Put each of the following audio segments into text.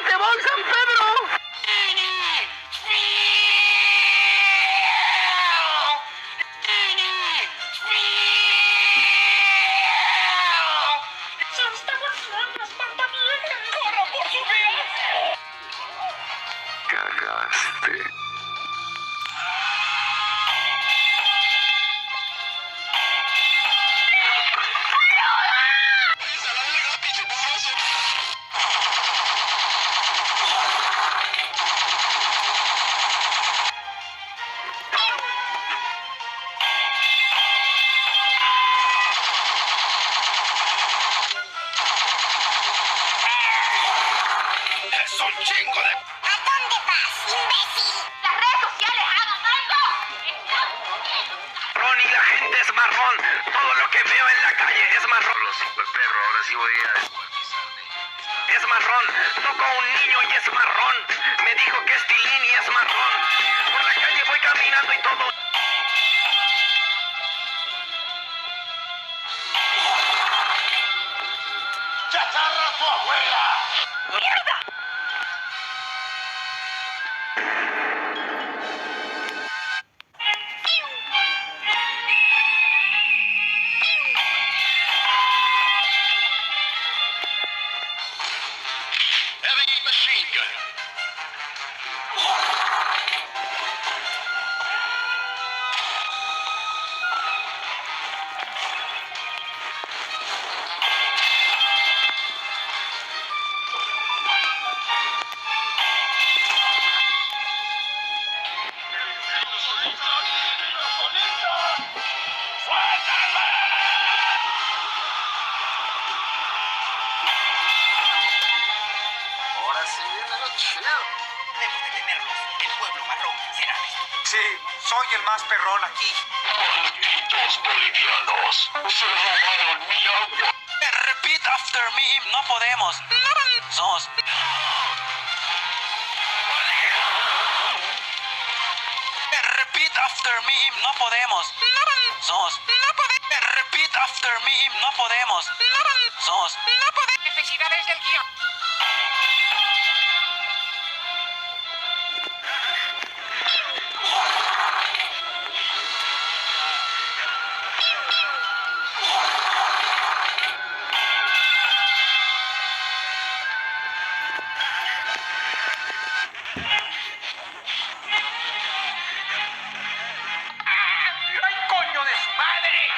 ¡Se va San Pedro! ¡Corran por su vida! Cagaste. ¡Es un chingo de... ¿A dónde vas, imbécil? ¡Las redes sociales hagan algo! Marrón y la gente es marrón. Todo lo que veo en la calle es marrón. Los hijos de perro, ahora sí voy a descuartizarme. Es marrón. Toco a un niño y es marrón. Me dijo que es tilín y es marrón. Por la calle voy caminando y todo. ¡Chatarra a tu abuela! ¡Mierda! Heavy machine gun. Ahora sí viene lo chido. Debemos detenerlos. El pueblo marrón será destruido. Sí, soy el más perrón aquí. ¡Malditos bolivianos! ¡Se robaron mi agua! Repeat after me. No podemos. Sos. Repeat after me. No podemos. Sos. No podemos. Repeat after me. No podemos. Sos. No podemos. Necesidades del guión. ¡Ay, coño de su madre!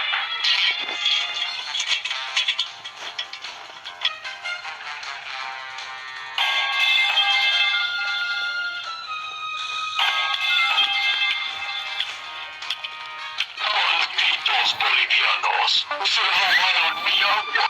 ¡Malditos bolivianos! ¡Se robaron mi agua!